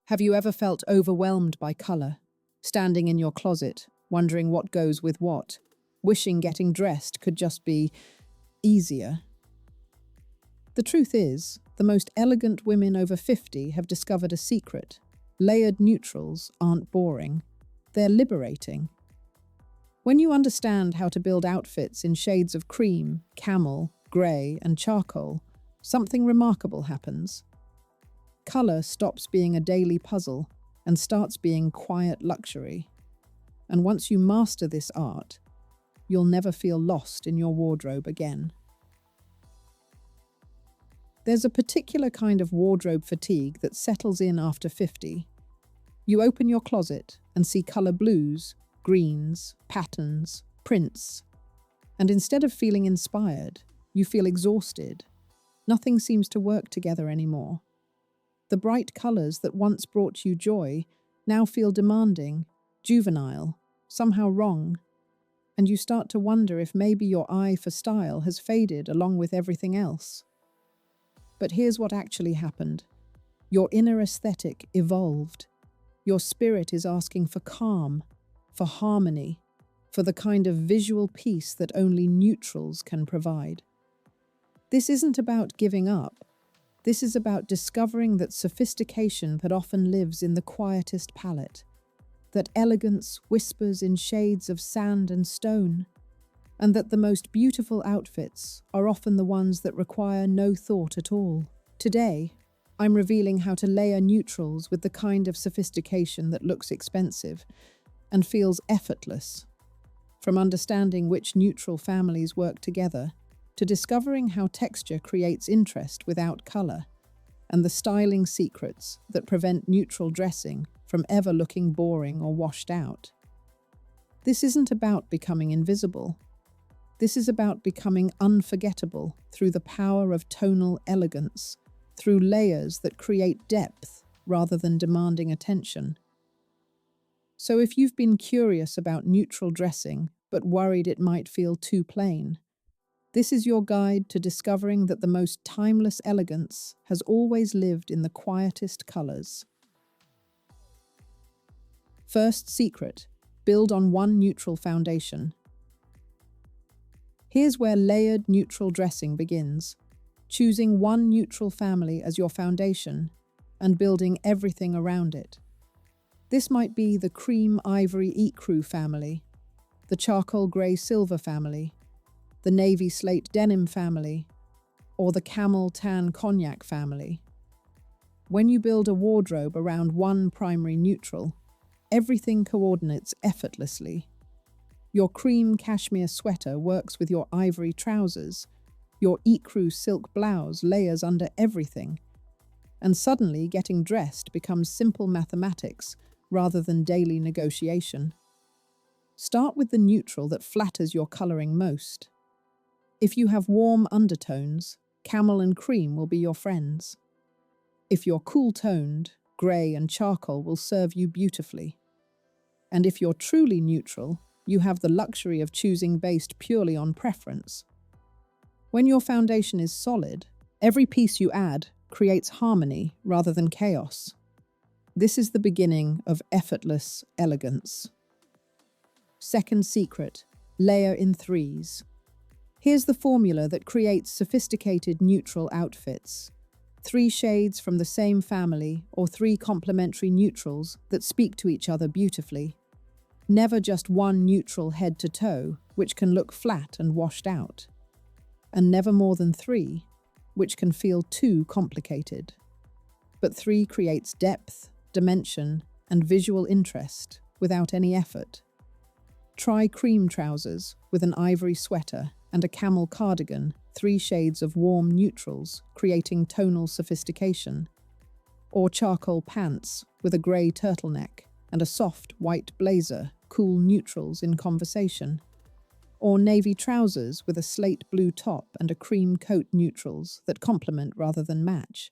Have you ever felt overwhelmed by color, standing in your closet, wondering what goes with what, wishing getting dressed could just be easier? The truth is, the most elegant women over 50 have discovered a secret. Layered neutrals aren't boring. They're liberating. When you understand how to build outfits in shades of cream, camel, grey, and charcoal, something remarkable happens. Color stops being a daily puzzle and starts being quiet luxury. And once you master this art, you'll never feel lost in your wardrobe again. There's a particular kind of wardrobe fatigue that settles in after 50. You open your closet and see color blues, greens, patterns, prints. And instead of feeling inspired, you feel exhausted. Nothing seems to work together anymore. The bright colors that once brought you joy now feel demanding, juvenile, somehow wrong. And you start to wonder if maybe your eye for style has faded along with everything else. But here's what actually happened. Your inner aesthetic evolved. Your spirit is asking for calm, for harmony, for the kind of visual peace that only neutrals can provide. This isn't about giving up. This is about discovering that sophistication that often lives in the quietest palette, that elegance whispers in shades of sand and stone, and that the most beautiful outfits are often the ones that require no thought at all. Today, I'm revealing how to layer neutrals with the kind of sophistication that looks expensive and feels effortless. From understanding which neutral families work together, to discovering how texture creates interest without color, and the styling secrets that prevent neutral dressing from ever looking boring or washed out. This isn't about becoming invisible. This is about becoming unforgettable through the power of tonal elegance, through layers that create depth rather than demanding attention. So if you've been curious about neutral dressing but worried it might feel too plain, this is your guide to discovering that the most timeless elegance has always lived in the quietest colors. First secret, build on one neutral foundation. Here's where layered neutral dressing begins, choosing one neutral family as your foundation and building everything around it. This might be the cream ivory ecru family, the charcoal grey silver family, the navy slate denim family, or the camel tan cognac family. When you build a wardrobe around one primary neutral, everything coordinates effortlessly. Your cream cashmere sweater works with your ivory trousers, your ecru silk blouse layers under everything, and suddenly getting dressed becomes simple mathematics rather than daily negotiation. Start with the neutral that flatters your coloring most. If you have warm undertones, camel and cream will be your friends. If you're cool-toned, grey and charcoal will serve you beautifully. And if you're truly neutral, you have the luxury of choosing based purely on preference. When your foundation is solid, every piece you add creates harmony rather than chaos. This is the beginning of effortless elegance. Second secret, layer in threes. Here's the formula that creates sophisticated neutral outfits. 3 shades from the same family or 3 complementary neutrals that speak to each other beautifully. Never just one neutral head to toe, which can look flat and washed out. And never more than 3, which can feel too complicated. But 3 creates depth, dimension, and visual interest without any effort. Try cream trousers with an ivory sweater and a camel cardigan, 3 shades of warm neutrals, creating tonal sophistication. Or charcoal pants with a grey turtleneck and a soft white blazer, cool neutrals in conversation. Or navy trousers with a slate blue top and a cream coat neutrals that complement rather than match.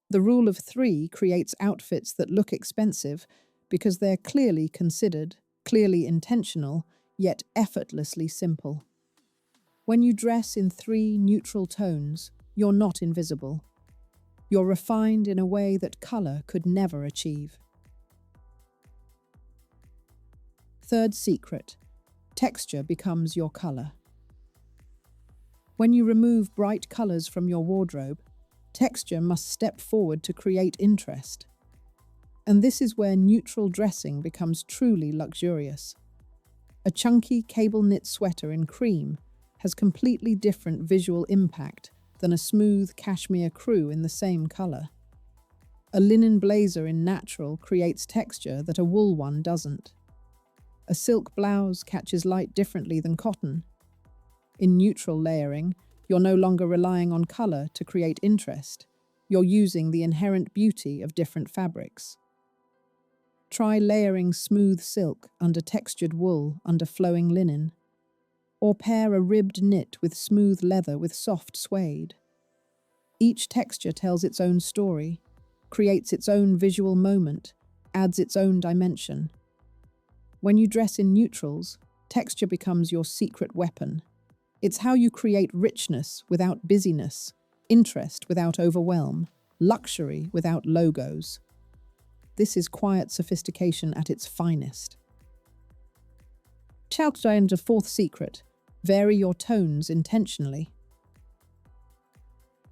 The rule of 3 creates outfits that look expensive because they're clearly considered, clearly intentional, yet effortlessly simple. When you dress in 3 neutral tones, you're not invisible. You're refined in a way that color could never achieve. Third secret, texture becomes your color. When you remove bright colors from your wardrobe, texture must step forward to create interest. And this is where neutral dressing becomes truly luxurious. A chunky cable knit sweater in cream has completely different visual impact than a smooth cashmere crew in the same color. A linen blazer in natural creates texture that a wool one doesn't. A silk blouse catches light differently than cotton. In neutral layering, you're no longer relying on color to create interest. You're using the inherent beauty of different fabrics. Try layering smooth silk under textured wool under flowing linen. Or pair a ribbed knit with smooth leather with soft suede. Each texture tells its own story, creates its own visual moment, adds its own dimension. When you dress in neutrals, texture becomes your secret weapon. It's how you create richness without busyness, interest without overwhelm, luxury without logos. This is quiet sophistication at its finest. Challenge the fourth secret. Vary your tones intentionally.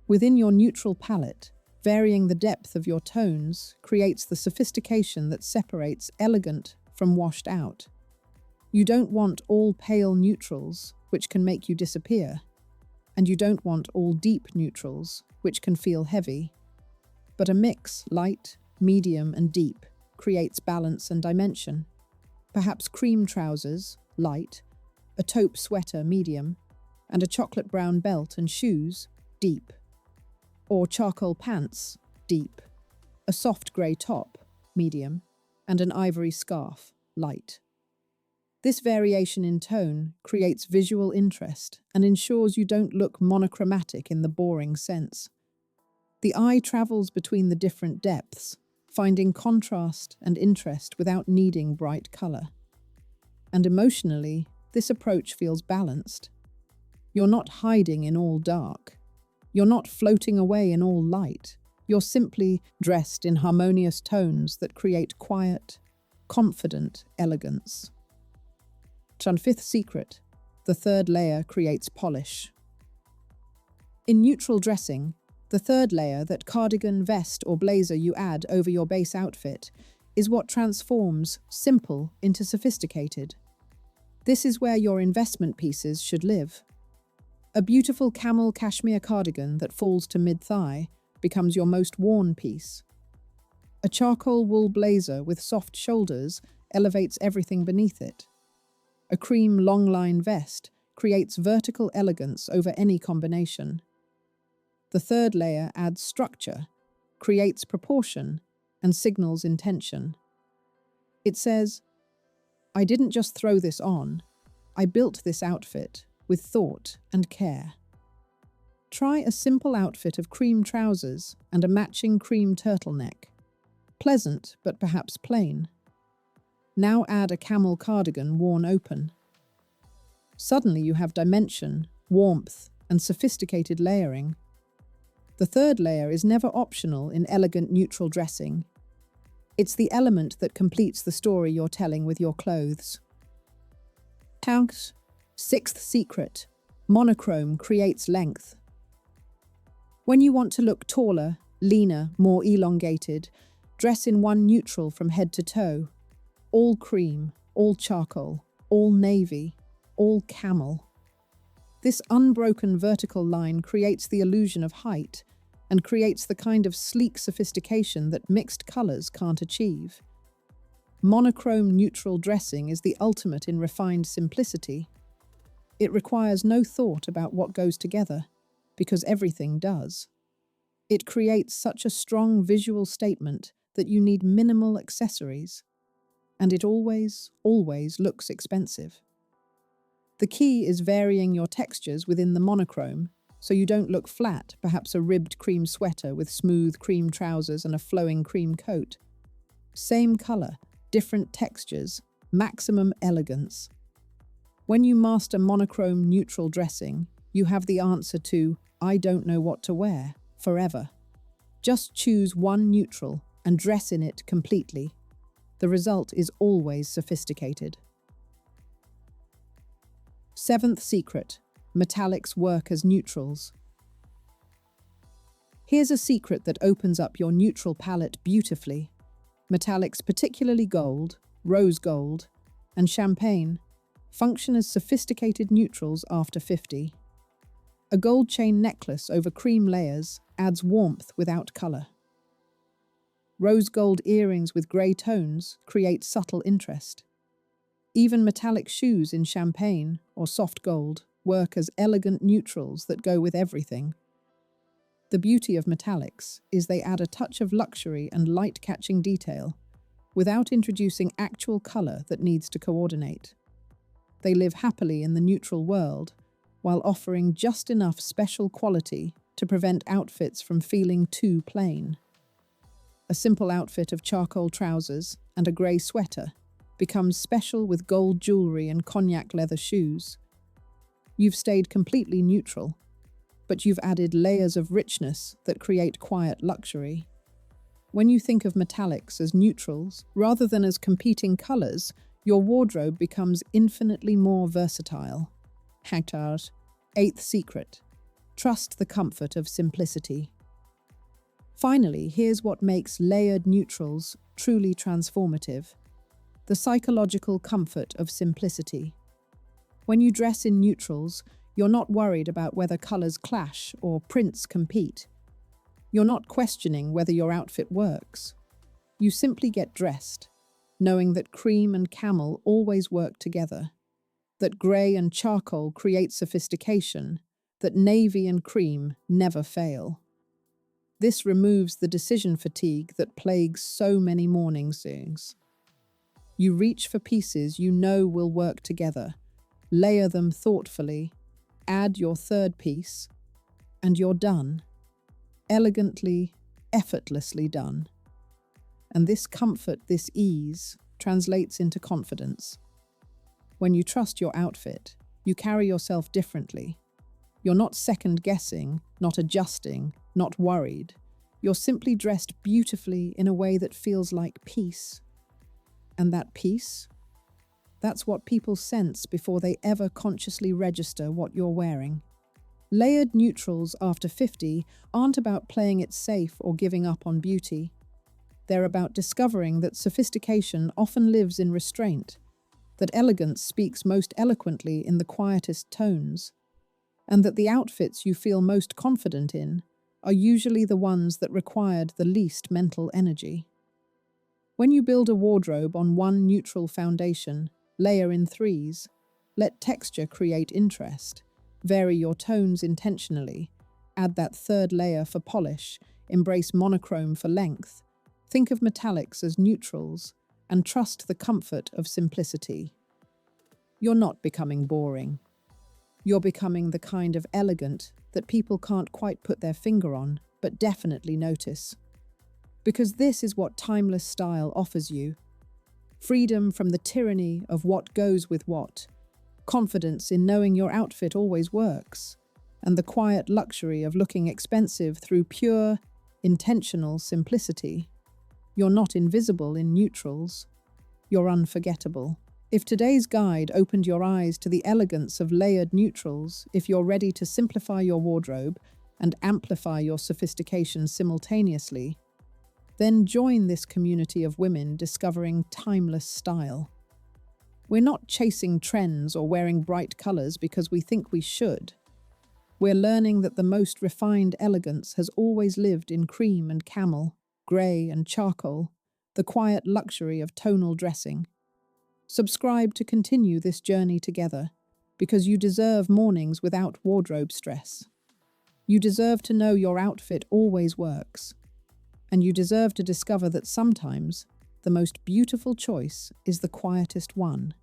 Within your neutral palette, varying the depth of your tones creates the sophistication that separates elegant from washed out. You don't want all pale neutrals, which can make you disappear, and you don't want all deep neutrals, which can feel heavy. But a mix, light, medium, and deep, creates balance and dimension. Perhaps cream trousers, light, a taupe sweater, medium, and a chocolate brown belt and shoes, deep. Or charcoal pants, deep, a soft grey top, medium, and an ivory scarf, light. This variation in tone creates visual interest and ensures you don't look monochromatic in the boring sense. The eye travels between the different depths, finding contrast and interest without needing bright color. And emotionally, this approach feels balanced. You're not hiding in all dark. You're not floating away in all light. You're simply dressed in harmonious tones that create quiet, confident elegance. Fifth secret, the third layer creates polish. In neutral dressing, the third layer, that cardigan, vest, or blazer you add over your base outfit, is what transforms simple into sophisticated. This is where your investment pieces should live. A beautiful camel cashmere cardigan that falls to mid-thigh becomes your most worn piece. A charcoal wool blazer with soft shoulders elevates everything beneath it. A cream long-line vest creates vertical elegance over any combination. The third layer adds structure, creates proportion, and signals intention. It says, I didn't just throw this on, I built this outfit with thought and care. Try a simple outfit of cream trousers and a matching cream turtleneck. Pleasant, but perhaps plain. Now add a camel cardigan worn open. Suddenly you have dimension, warmth, and sophisticated layering. The third layer is never optional in elegant neutral dressing. It's the element that completes the story you're telling with your clothes. Sixth secret, monochrome creates length. When you want to look taller, leaner, more elongated, dress in one neutral from head to toe. All cream, all charcoal, all navy, all camel. This unbroken vertical line creates the illusion of height and creates the kind of sleek sophistication that mixed colors can't achieve. Monochrome neutral dressing is the ultimate in refined simplicity. It requires no thought about what goes together, because everything does. It creates such a strong visual statement that you need minimal accessories. And it always, always looks expensive. The key is varying your textures within the monochrome, so you don't look flat, perhaps a ribbed cream sweater with smooth cream trousers and a flowing cream coat. Same color, different textures, maximum elegance. When you master monochrome neutral dressing, you have the answer to, I don't know what to wear, forever. Just choose one neutral and dress in it completely. The result is always sophisticated. Seventh secret: metallics work as neutrals. Here's a secret that opens up your neutral palette beautifully. Metallics, particularly gold, rose gold, and champagne, function as sophisticated neutrals after 50. A gold chain necklace over cream layers adds warmth without color. Rose gold earrings with grey tones create subtle interest. Even metallic shoes in champagne or soft gold work as elegant neutrals that go with everything. The beauty of metallics is they add a touch of luxury and light-catching detail without introducing actual color that needs to coordinate. They live happily in the neutral world while offering just enough special quality to prevent outfits from feeling too plain. A simple outfit of charcoal trousers and a grey sweater becomes special with gold jewelry and cognac leather shoes. You've stayed completely neutral, but you've added layers of richness that create quiet luxury. When you think of metallics as neutrals rather than as competing colors, your wardrobe becomes infinitely more versatile. Hagtars. Eighth secret: trust the comfort of simplicity. Finally, here's what makes layered neutrals truly transformative: the psychological comfort of simplicity. When you dress in neutrals, you're not worried about whether colors clash or prints compete. You're not questioning whether your outfit works. You simply get dressed, knowing that cream and camel always work together, that grey and charcoal create sophistication, that navy and cream never fail. This removes the decision fatigue that plagues so many morning suits. You reach for pieces you know will work together, layer them thoughtfully, add your third piece, and you're done. Elegantly, effortlessly done. And this comfort, this ease, translates into confidence. When you trust your outfit, you carry yourself differently. You're not second-guessing, not adjusting, not worried. You're simply dressed beautifully in a way that feels like peace. And that peace? That's what people sense before they ever consciously register what you're wearing. Layered neutrals after 50 aren't about playing it safe or giving up on beauty. They're about discovering that sophistication often lives in restraint, that elegance speaks most eloquently in the quietest tones, and that the outfits you feel most confident in are usually the ones that required the least mental energy. When you build a wardrobe on one neutral foundation, layer in threes, let texture create interest, vary your tones intentionally, add that third layer for polish, embrace monochrome for length, think of metallics as neutrals, and trust the comfort of simplicity. You're not becoming boring. You're becoming the kind of elegant that people can't quite put their finger on, but definitely notice. Because this is what timeless style offers you: freedom from the tyranny of what goes with what, confidence in knowing your outfit always works, and the quiet luxury of looking expensive through pure, intentional simplicity. You're not invisible in neutrals. You're unforgettable. If today's guide opened your eyes to the elegance of layered neutrals, if you're ready to simplify your wardrobe and amplify your sophistication simultaneously, then join this community of women discovering timeless style. We're not chasing trends or wearing bright colors because we think we should. We're learning that the most refined elegance has always lived in cream and camel, grey and charcoal, the quiet luxury of tonal dressing. Subscribe to continue this journey together, because you deserve mornings without wardrobe stress. You deserve to know your outfit always works. And you deserve to discover that sometimes the most beautiful choice is the quietest one.